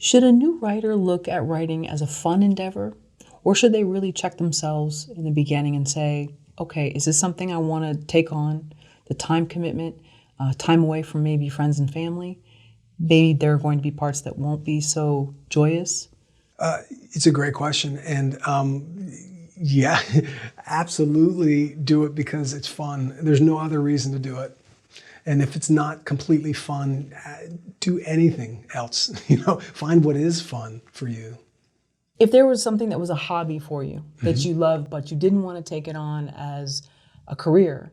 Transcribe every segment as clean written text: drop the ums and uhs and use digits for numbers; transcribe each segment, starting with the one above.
Should a new writer look at writing as a fun endeavor, or should they really check themselves in the beginning and say, okay, is this something I want to take on? The time commitment, time away from maybe friends and family. Maybe there are going to be parts that won't be so joyous. It's a great question. And yeah, absolutely do it because it's fun. There's no other reason to do it. And if it's not completely fun, do anything else. Find what is fun for you. If there was something that was a hobby for you that you loved, but you didn't want to take it on as a career,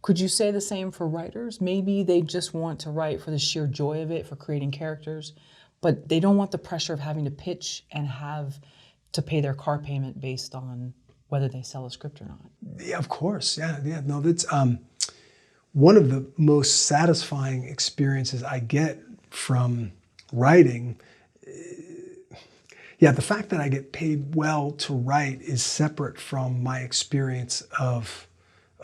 could you say the same for writers? Maybe they just want to write for the sheer joy of it, for creating characters, but they don't want the pressure of having to pitch and have to pay their car payment based on whether they sell a script or not. Yeah, of course. Yeah. No, that's one of the most satisfying experiences I get from writing. Yeah, the fact that I get paid well to write is separate from my experience of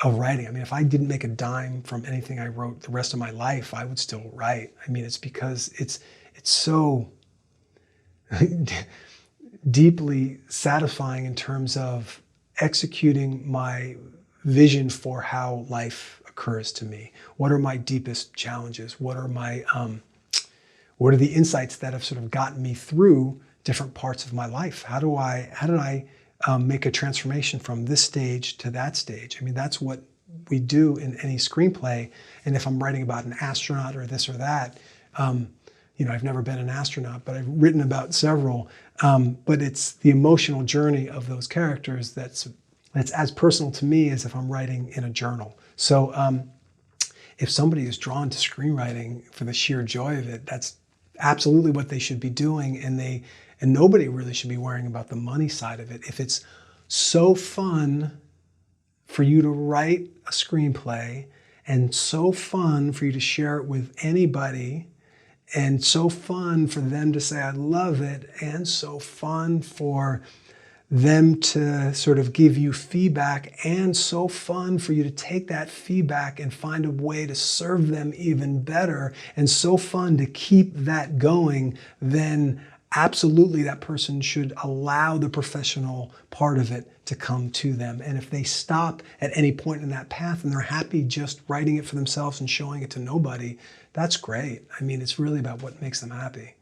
writing. I mean, if I didn't make a dime from anything I wrote the rest of my life, I would still write. I mean, it's because it's so deeply satisfying in terms of executing my vision for how life occurs to me. What are my deepest challenges? What are the insights that have sort of gotten me through different parts of my life? How did I make a transformation from this stage to that stage? I mean, that's what we do in any screenplay. And if I'm writing about an astronaut or this or that, I've never been an astronaut, but I've written about several. But it's the emotional journey of those characters that's as personal to me as if I'm writing in a journal. So if somebody is drawn to screenwriting for the sheer joy of it, that's absolutely what they should be doing. And nobody really should be worrying about the money side of it. If it's so fun for you to write a screenplay and so fun for you to share it with anybody, and so fun for them to say, I love it, and so fun for them to sort of give you feedback, and so fun for you to take that feedback and find a way to serve them even better, and so fun to keep that going, then absolutely that person should allow the professional part of it to come to them. And if they stop at any point in that path and they're happy just writing it for themselves and showing it to nobody, that's great. I mean, it's really about what makes them happy.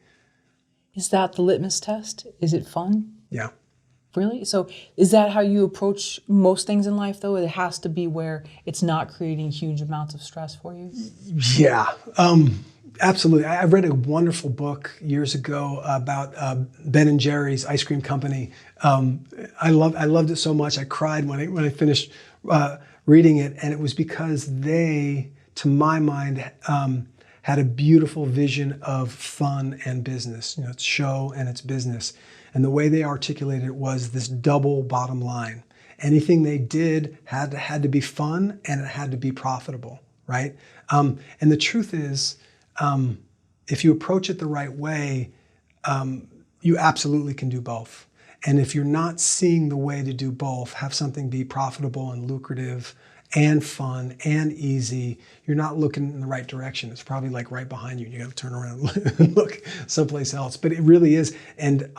Is that the litmus test? Is it fun? Yeah. Really? So is that how you approach most things in life, though? It has to be where it's not creating huge amounts of stress for you? Yeah, absolutely. I read a wonderful book years ago about Ben & Jerry's ice cream company. I loved it so much. I cried when I finished reading it, and it was because they, to my mind, had a beautiful vision of fun and business. It's show and it's business. And the way they articulated it was this double bottom line. Anything they did had to be fun and it had to be profitable, right? And the truth is, if you approach it the right way, you absolutely can do both. And if you're not seeing the way to do both, have something be profitable and lucrative and fun and easy, you're not looking in the right direction. It's probably like right behind you. You got to turn around and look someplace else. But it really is. And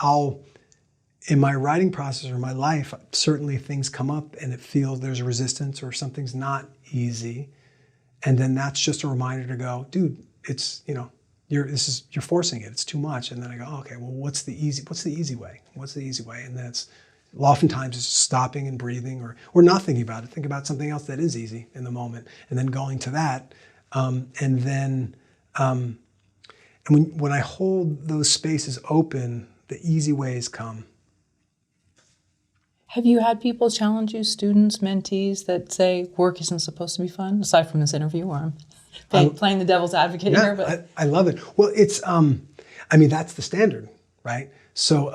in my writing process or my life, certainly things come up and it feels there's a resistance or something's not easy. And then that's just a reminder to go, dude, it's, you're forcing it. It's too much. And then I go, okay, well, what's the easy way? What's the easy way? And then oftentimes it's stopping and breathing or not thinking about it. Think about something else that is easy in the moment and then going to that. And when I hold those spaces open, the easy ways come. Have you had people challenge you, students, mentees, that say work isn't supposed to be fun, aside from this interview where I'm playing the devil's advocate here? But I love it. Well, it's, that's the standard, right? So,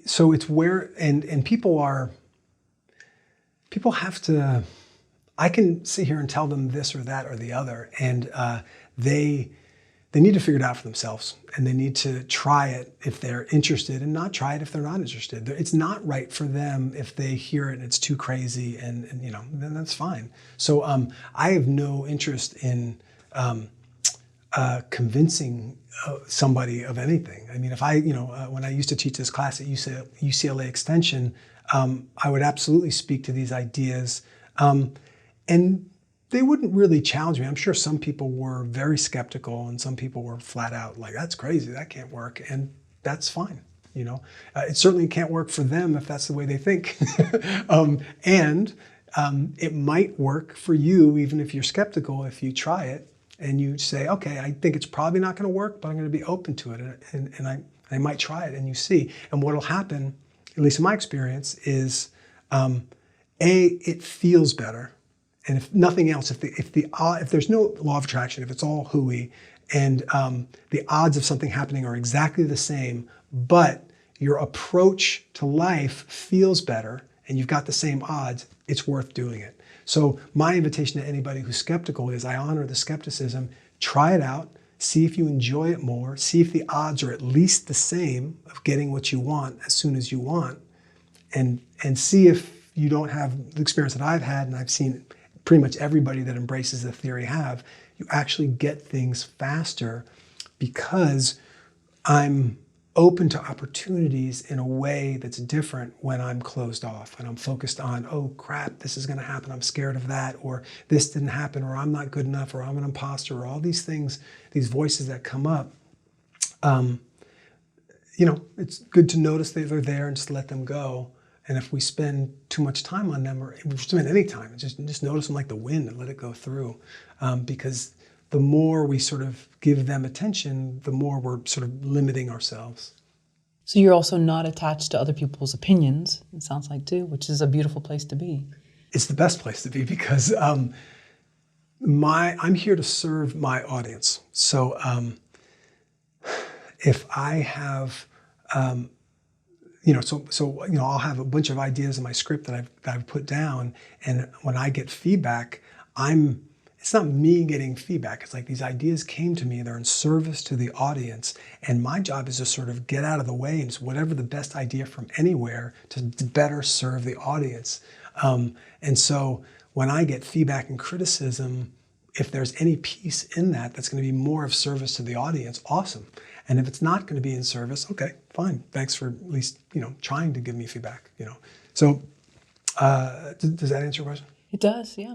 so it's where, and people have to, I can sit here and tell them this or that or the other, and they need to figure it out for themselves, and they need to try it if they're interested and not try it if they're not interested. It's not right for them if they hear it and it's too crazy, and then that's fine. So I have no interest in convincing somebody of anything. I mean, if I, when I used to teach this class at UCLA Extension, I would absolutely speak to these ideas, and they wouldn't really challenge me. I'm sure some people were very skeptical, and some people were flat out like, "That's crazy, that can't work," and that's fine. It certainly can't work for them if that's the way they think, and it might work for you even if you're skeptical if you try it. And you say, okay, I think it's probably not going to work, but I'm going to be open to it, and I might try it, and you see. And what will happen, at least in my experience, is it feels better, and if nothing else, if there's no law of attraction, if it's all hooey, and the odds of something happening are exactly the same, but your approach to life feels better, and you've got the same odds, it's worth doing it. So my invitation to anybody who's skeptical is I honor the skepticism. Try it out. See if you enjoy it more. See if the odds are at least the same of getting what you want as soon as you want. And see if you don't have the experience that I've had, and I've seen pretty much everybody that embraces the theory have, you actually get things faster because I'm open to opportunities in a way that's different when I'm closed off and I'm focused on, oh crap, this is going to happen, I'm scared of that, or this didn't happen, or I'm not good enough, or I'm an imposter, or all these things, these voices that come up. It's good to notice that they're there and just let them go. And if we spend too much time on them, or if we spend any time, just notice them like the wind and let it go through, because the more we sort of give them attention, the more we're sort of limiting ourselves. So you're also not attached to other people's opinions, it sounds like too, which is a beautiful place to be. It's the best place to be because I'm here to serve my audience. So if I have, I'll have a bunch of ideas in my script that I've put down, and when I get feedback, it's not me getting feedback. It's like these ideas came to me, they're in service to the audience. And my job is to sort of get out of the way and just whatever the best idea from anywhere to better serve the audience. And so when I get feedback and criticism, if there's any piece in that that's going to be more of service to the audience, awesome. And if it's not going to be in service, okay, fine. Thanks for at least, trying to give me feedback, So does that answer your question? It does, yeah.